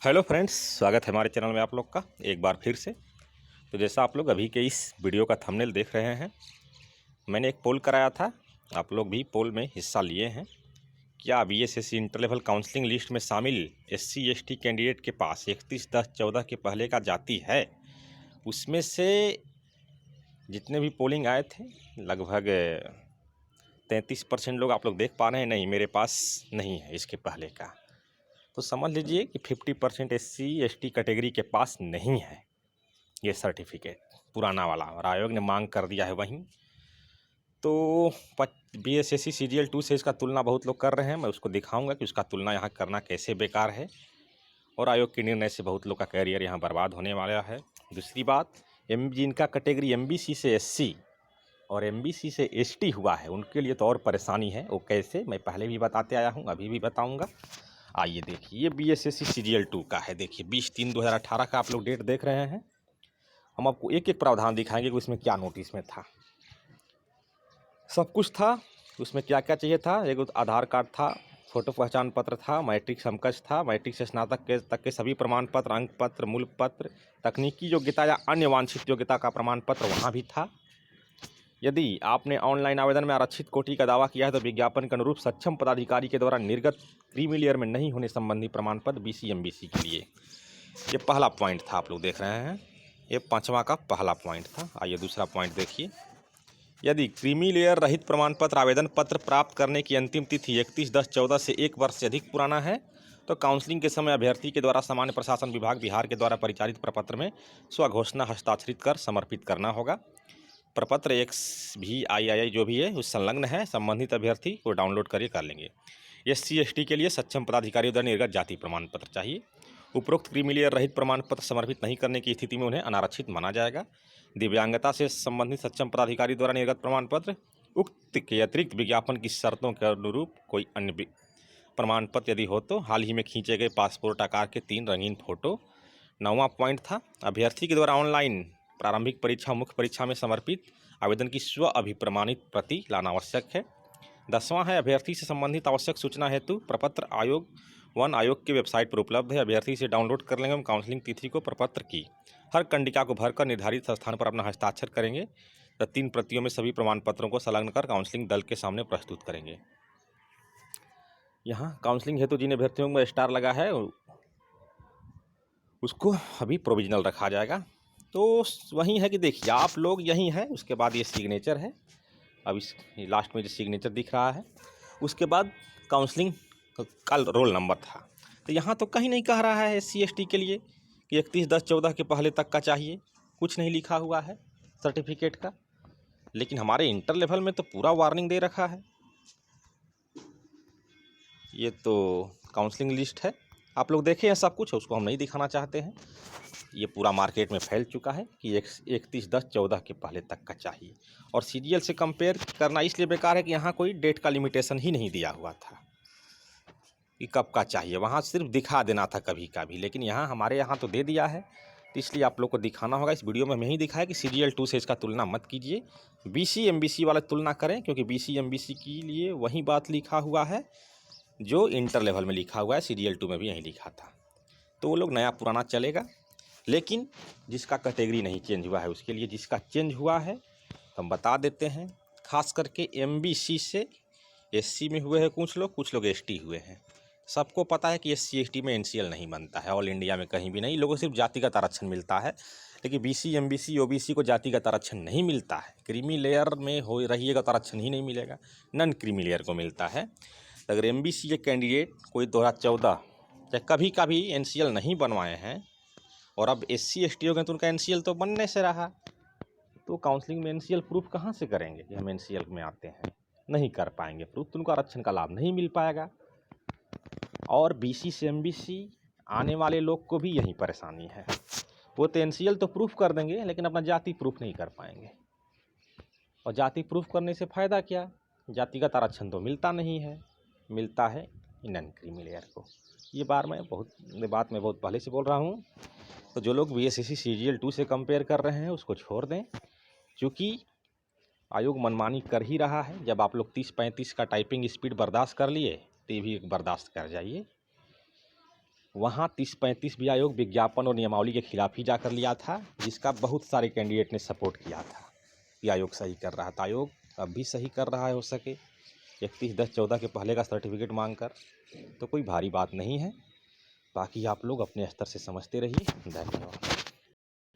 Hello friends, स्वागत है हमारे चैनल में आप लोग का एक बार फिर से। तो जैसा आप लोग अभी के इस वीडियो का थंबनेल देख रहे हैं, मैंने एक पोल कराया था। आप लोग भी पोल में हिस्सा लिए हैं। क्या BSSC inter level counselling list में शामिल एससी एसटी कैंडिडेट के पास 31/10/14 के पहले का जाति है? उसमें से जितने भी पोलिंग आए थे लगभग 33% लोग आप लोग देख पा रहे हैं, नहीं मेरे पास नहीं है इसके पहले का। तो समझ लीजिए कि 50% एससी एसटी कैटेगरी के पास नहीं है ये सर्टिफिकेट पुराना वाला, और आयोग ने मांग कर दिया है वहीं। तो बीएसएससी सीजीएल 2 से इसका तुलना बहुत लोग कर रहे हैं। मैं उसको दिखाऊंगा कि उसका तुलना यहाँ करना कैसे बेकार है, और आयोग के निर्णय से बहुत लोग का कैरियर यहाँ बर्बाद होने वाला है। दूसरी बात, जिनका कैटेगरी एमबीसी से एससी और एमबीसी से एसटी हुआ है, उनके लिए तो और परेशानी है। वो कैसे, मैं पहले भी बताते आया हूँ, अभी भी बताऊँगा। आइए देखिए, ये बीएसएससी सीजीएल 2 का है। देखिए 20/3/2018 का आप लोग डेट देख रहे हैं। हम आपको एक एक प्रावधान दिखाएंगे कि उसमें क्या नोटिस में था। सब कुछ था उसमें, क्या क्या चाहिए था। एक आधार कार्ड था, फोटो पहचान पत्र था, मैट्रिक समकक्ष था, मैट्रिक से स्नातक के तक के सभी प्रमाण पत्र, अंक पत्र, मूल पत्र, तकनीकी योग्यता या अन्य वांछित योग्यता का प्रमाण पत्र वहाँ भी था। यदि आपने ऑनलाइन आवेदन में आरक्षित कोटि का दावा किया है तो विज्ञापन के अनुरूप सक्षम पदाधिकारी के द्वारा निर्गत क्रीमी लेयर में नहीं होने संबंधी प्रमाण पत्र बीसी एमबीसी के लिए। ये पहला पॉइंट था, आप लोग देख रहे हैं। ये 5वां का पहला पॉइंट था। आइए दूसरा पॉइंट देखिए। यदि क्रीमी लेयर रहित प्रमाण पत्र आवेदन पत्र प्राप्त करने की अंतिम तिथि 31/10/14 से 1 वर्ष से अधिक पुराना है तो काउंसलिंग के समय अभ्यर्थी के द्वारा सामान्य प्रशासन विभाग बिहार के द्वारा परिचालित प्रपत्र में स्वघोषणा हस्ताक्षरित कर समर्पित करना होगा। प्रपत्र XVII जो भी है उस संलग्न है, संबंधित अभ्यर्थी को डाउनलोड करके कर लेंगे। SC ST के लिए सक्षम पदाधिकारियों द्वारा निर्गत जाति प्रमाण पत्र चाहिए। उपरोक्त क्रीमी लेयर रहित प्रमाण पत्र समर्पित नहीं करने की स्थिति में उन्हें अनारक्षित माना जाएगा। दिव्यांगता से संबंधित सक्षम पदाधिकारी द्वारा निर्गत प्रमाण पत्र, उक्त के अतिरिक्त विज्ञापन की शर्तों के अनुरूप कोई अन्य प्रमाण पत्र यदि हो तो हाल ही में खींचे गए पासपोर्ट आकार के 3 रंगीन फोटो। 9वां पॉइंट था, अभ्यर्थी के द्वारा ऑनलाइन प्रारंभिक परीक्षा मुख्य परीक्षा में समर्पित आवेदन की स्व अभिप्रमाणित प्रति लाना आवश्यक है। 10वां है, अभ्यर्थी से संबंधित आवश्यक सूचना हेतु प्रपत्र आयोग की वेबसाइट पर उपलब्ध है। अभ्यर्थी से डाउनलोड कर लेंगे। हम काउंसलिंग तिथि को प्रपत्र की हर कंडिका को भरकर निर्धारित स्थान पर अपना हस्ताक्षर करेंगे तो 3 प्रतियों में सभी प्रमाण पत्रों को संलग्न कर काउंसलिंग दल के सामने प्रस्तुत करेंगे। यहाँ काउंसलिंग हेतु जिन अभ्यर्थियों में स्टार लगा है उसको अभी प्रोविजनल रखा जाएगा। तो वही है कि देखिए आप लोग यही है, उसके बाद ये सिग्नेचर है। अब इस लास्ट में जो सिग्नेचर दिख रहा है, उसके बाद काउंसलिंग का रोल नंबर था। तो यहाँ तो कहीं नहीं कह रहा है SC ST के लिए कि 31/10/14 के पहले तक का चाहिए, कुछ नहीं लिखा हुआ है सर्टिफिकेट का। लेकिन हमारे इंटर लेवल में तो पूरा वार्निंग दे रखा है। ये तो काउंसलिंग लिस्ट है, आप लोग देखें सब कुछ, उसको हम नहीं दिखाना चाहते हैं। ये पूरा मार्केट में फैल चुका है कि 31/10/14 के पहले तक का चाहिए। और सीरियल से कंपेयर करना इसलिए बेकार है कि यहाँ कोई डेट का लिमिटेशन ही नहीं दिया हुआ था कि कब का चाहिए। वहाँ सिर्फ दिखा देना था कभी का भी, लेकिन यहाँ हमारे यहाँ तो दे दिया है। तो इसलिए आप लोग को दिखाना होगा। इस वीडियो में हम यही दिखाया कि सीरियल 2 से इसका तुलना मत कीजिए, BC MBC वाला तुलना करें, क्योंकि BC MBC के लिए वही बात लिखा हुआ है जो इंटर लेवल में लिखा हुआ है। सीरियल 2 में भी यही लिखा था। तो वो लोग नया पुराना चलेगा। लेकिन जिसका कैटेगरी नहीं चेंज हुआ है उसके लिए, जिसका चेंज हुआ है तो हम बता देते हैं। खास करके MBC से SC में हुए हैं कुछ लोग ST हुए हैं। सबको पता है कि SC ST में NCL नहीं बनता है, ऑल इंडिया में कहीं भी नहीं। लोगों को सिर्फ जातिगत आरक्षण मिलता है, लेकिन BC MBC OBC को जातिगत आरक्षण नहीं मिलता है। क्रीमी लेयर में हो रहिएगा तो आरक्षण ही नहीं मिलेगा, नन क्रीमी लेयर को मिलता है। अगर MBC के कैंडिडेट कोई 2014 या कभी कभी NCL नहीं बनवाए हैं और अब SC ST हो गए तो उनका NCL तो बनने से रहा, तो काउंसलिंग में NCL प्रूफ कहाँ से करेंगे कि हम NCL में आते हैं? नहीं कर पाएंगे प्रूफ, तो उनको आरक्षण का लाभ नहीं मिल पाएगा। और BC से MBC आने वाले लोग को भी यही परेशानी है। वो तो NCL तो प्रूफ कर देंगे लेकिन अपना जाति प्रूफ नहीं कर पाएंगे। और जाति प्रूफ करने से फ़ायदा क्या? जातिगत आरक्षण तो मिलता नहीं है, मिलता है नन क्रीमी लेयर को। ये बात मैं बहुत पहले से बोल रहा हूँ। तो जो लोग BSSC सीरियल 2 से कंपेयर कर रहे हैं उसको छोड़ दें, क्योंकि आयोग मनमानी कर ही रहा है। जब आप लोग 30-35 का टाइपिंग स्पीड बर्दाश्त कर लिए तो ये भी बर्दाश्त कर जाइए। वहाँ 30-35 भी आयोग विज्ञापन और नियमावली के खिलाफ ही जाकर लिया था, जिसका बहुत सारे कैंडिडेट ने सपोर्ट किया था कि आयोग सही कर रहा था। आयोग अब भी सही कर रहा है हो सके 31/10/14 के पहले का सर्टिफिकेट मांग कर, तो कोई भारी बात नहीं है। बाकी आप लोग अपने स्तर से समझते रहिए। धन्यवाद।